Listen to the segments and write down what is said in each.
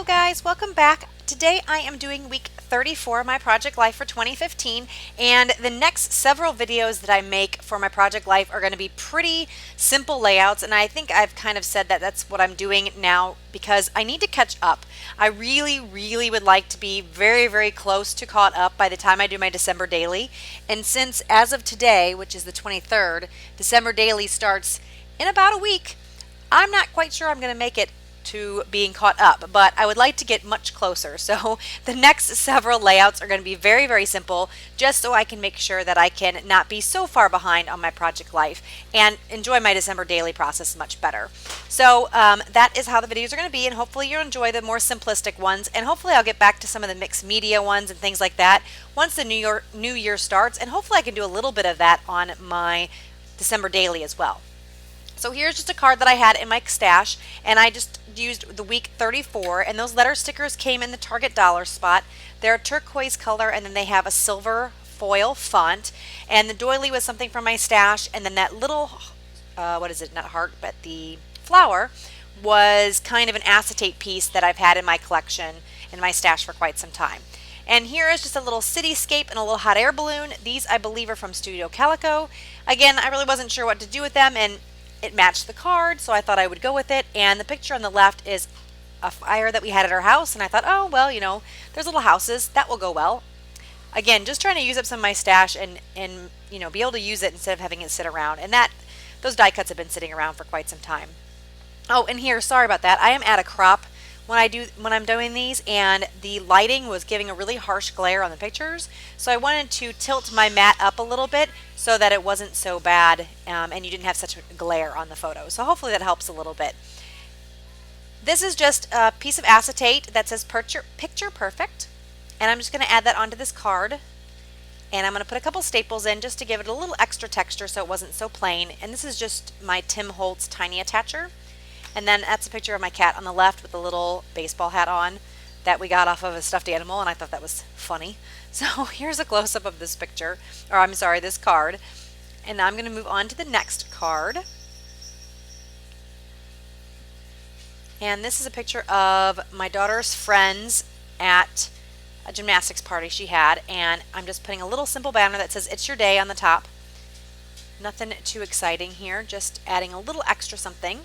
guys, welcome back. Today I am doing week 34 of my Project Life for 2015, and the next several videos that I make for my Project Life are going to be pretty simple layouts, and I think I've kind of said that that's what I'm doing now because I need to catch up. I really would like to be very close to caught up by the time I do my December daily, and since as of today, which is the 23rd, December daily starts in about a week, I'm not quite sure I'm going to make it to being caught up, but I would like to get much closer. So the next several layouts are going to be very simple, just so I can make sure that I can not be so far behind on my Project Life and enjoy my December daily process much better. So that is how the videos are going to be, and hopefully you'll enjoy the more simplistic ones, and hopefully I'll get back to some of the mixed media ones and things like that once the new year starts, and hopefully I can do a little bit of that on my December daily as well. So here's just a card that I had in my stash, and I just used the week 34, and those letter stickers came in the Target dollar spot. They're a turquoise color, and then they have a silver foil font, and the doily was something from my stash, and then that little what is it, not heart, but the flower was kind of an acetate piece that I've had in my collection in my stash for quite some time. And here is just a little cityscape and a little hot air balloon. These I believe are from Studio Calico. Again, I really wasn't sure what to do with them, and it matched the card, so I thought I would go with it. And the picture on the left is a fire that we had at our house, and I thought, oh, well, you know, there's little houses. That will go well. Again, just trying to use up some of my stash and you know, be able to use it instead of having it sit around. And those die cuts have been sitting around for quite some time. Oh, and here, sorry about that. I am at a crop when I'm doing these, and the lighting was giving a really harsh glare on the pictures, so I wanted to tilt my mat up a little bit so that it wasn't so bad and you didn't have such a glare on the photo. So hopefully that helps a little bit. This is just a piece of acetate that says picture perfect, and I'm just going to add that onto this card, and I'm going to put a couple staples in just to give it a little extra texture so it wasn't so plain. And this is just my Tim Holtz tiny attacher. And then that's a picture of my cat on the left with a little baseball hat on that we got off of a stuffed animal, and I thought that was funny. So here's a close-up of this picture, or I'm sorry, this card. And now I'm going to move on to the next card. And this is a picture of my daughter's friends at a gymnastics party she had, and I'm just putting a little simple banner that says "It's your day" on the top. Nothing too exciting here, just adding a little extra something.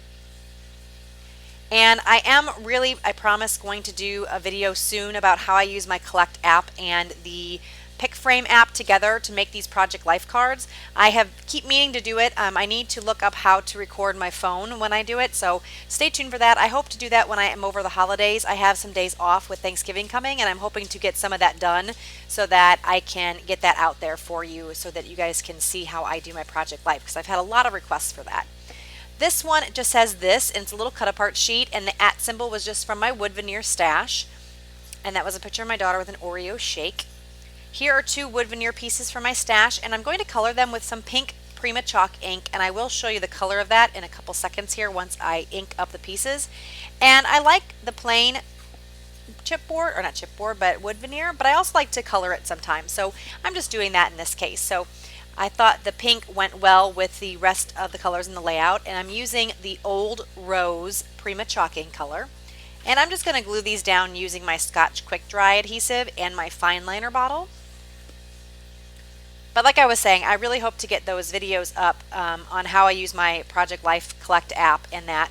And I am really, I promise, going to do a video soon about how I use my Collect app and the PicFrame app together to make these Project Life cards. I keep meaning to do it. I need to look up how to record my phone when I do it, so stay tuned for that. I hope to do that when I am over the holidays. I have some days off with Thanksgiving coming, and I'm hoping to get some of that done so that I can get that out there for you so that you guys can see how I do my Project Life, because I've had a lot of requests for that. This one just says this, and it's a little cut apart sheet, and the @ symbol was just from my wood veneer stash, and that was a picture of my daughter with an Oreo shake. Here are two wood veneer pieces from my stash, and I'm going to color them with some pink Prima Chalk ink, and I will show you the color of that in a couple seconds here once I ink up the pieces. And I like the plain chipboard, or not chipboard, but wood veneer, but I also like to color it sometimes, so I'm just doing that in this case. So I thought the pink went well with the rest of the colors in the layout, and I'm using the Old Rose Prima Chalk ink color. And I'm just going to glue these down using my Scotch Quick Dry adhesive and my fine liner bottle. But like I was saying, I really hope to get those videos up on how I use my Project Life Collect app, and that.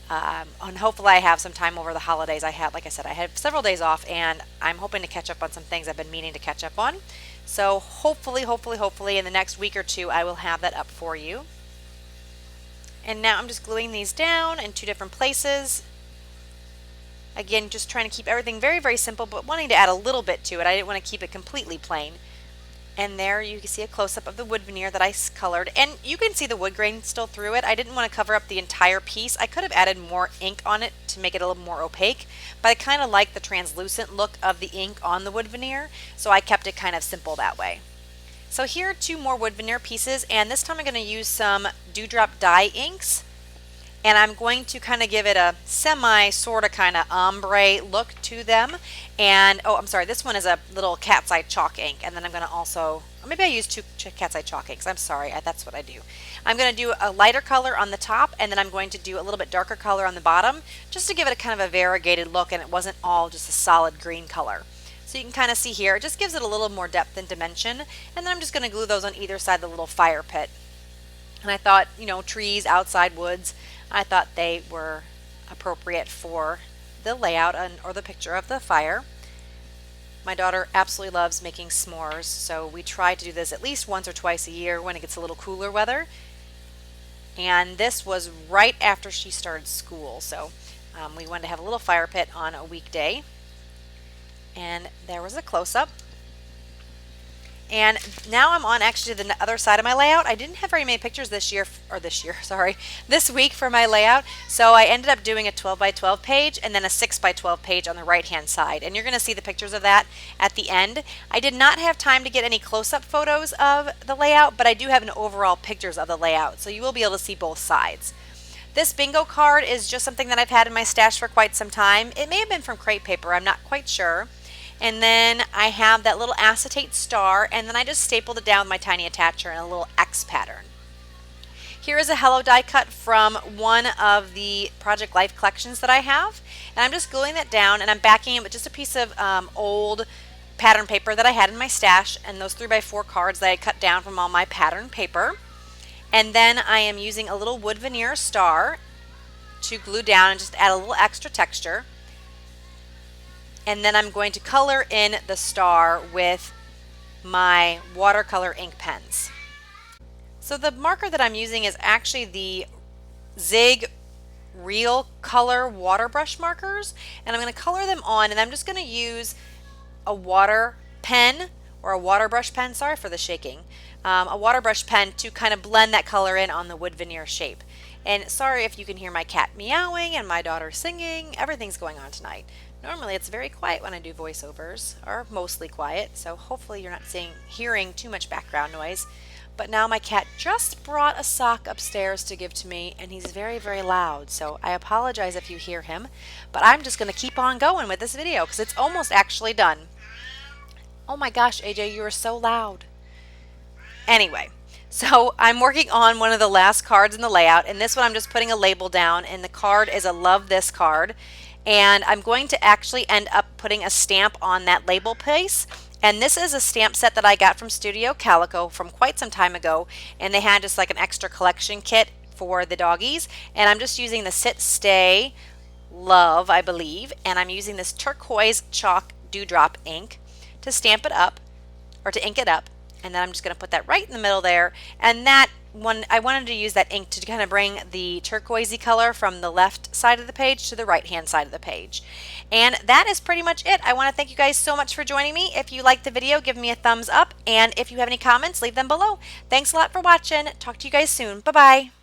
And hopefully I have some time over the holidays. Like I said, I had several days off, and I'm hoping to catch up on some things I've been meaning to catch up on. So hopefully in the next week or two I will have that up for you. And now I'm just gluing these down in two different places. Again, just trying to keep everything very simple, but wanting to add a little bit to it. I didn't want to keep it completely plain. And there you can see a close-up of the wood veneer that I colored, and you can see the wood grain still through it. I didn't want to cover up the entire piece. I could have added more ink on it to make it a little more opaque, but I kind of like the translucent look of the ink on the wood veneer, so I kept it kind of simple that way. So here are two more wood veneer pieces, and this time I'm going to use some Dewdrop dye inks, and I'm going to kind of give it a sort of kind of ombre look to them. And oh, I'm sorry, this one is a little cat's eye chalk ink, and then I'm maybe I used two Cat's Eye chalk inks. I'm sorry, that's what I do. I'm going to do a lighter color on the top, and then I'm going to do a little bit darker color on the bottom, just to give it a kind of a variegated look, and it wasn't all just a solid green color. So you can kind of see here, it just gives it a little more depth and dimension. And then I'm just going to glue those on either side of the little fire pit. And I thought, you know, trees, outside woods, I thought they were appropriate for the layout or the picture of the fire. My daughter absolutely loves making s'mores, so we try to do this at least once or twice a year when it gets a little cooler weather. And this was right after she started school, so we wanted to have a little fire pit on a weekday. And there was a close-up. And now I'm on actually the other side of my layout. I didn't have very many pictures this week for my layout. So I ended up doing a 12 by 12 page and then a 6 by 12 page on the right hand side. And you're going to see the pictures of that at the end. I did not have time to get any close-up photos of the layout, but I do have an overall pictures of the layout. So you will be able to see both sides. This bingo card is just something that I've had in my stash for quite some time. It may have been from crepe paper, I'm not quite sure. And then I have that little acetate star, and then I just stapled it down with my tiny attacher in a little X pattern. Here is a Hello die cut from one of the Project Life collections that I have, and I'm just gluing that down, and I'm backing it with just a piece of old pattern paper that I had in my stash, and those 3x4 cards that I cut down from all my pattern paper. And then I am using a little wood veneer star to glue down and just add a little extra texture. And then I'm going to color in the star with my watercolor ink pens. So the marker that I'm using is actually the Zig Real Color water brush markers, and I'm going to color them on, and I'm just going to use a water pen or a water brush pen, sorry for the shaking, a water brush pen to kind of blend that color in on the wood veneer shape. And sorry if you can hear my cat meowing and my daughter singing, everything's going on tonight. Normally it's very quiet when I do voiceovers, or mostly quiet, so hopefully you're not hearing too much background noise. But now my cat just brought a sock upstairs to give to me, and he's very, very loud, so I apologize if you hear him. But I'm just going to keep on going with this video because it's almost actually done. Oh my gosh, AJ, you are so loud. Anyway, so I'm working on one of the last cards in the layout, and this one I'm just putting a label down, and the card is a Love This card. And I'm going to actually end up putting a stamp on that label piece. And this is a stamp set that I got from Studio Calico from quite some time ago. And they had just like an extra collection kit for the doggies. And I'm just using the Sit Stay Love, I believe. And I'm using this turquoise chalk dewdrop ink to stamp it up, or to ink it up. And then I'm just going to put that right in the middle there. And that one, I wanted to use that ink to kind of bring the turquoisey color from the left side of the page to the right hand side of the page. And that is pretty much it. I want to thank you guys so much for joining me. If you liked the video, give me a thumbs up. And if you have any comments, leave them below. Thanks a lot for watching. Talk to you guys soon. Bye-bye.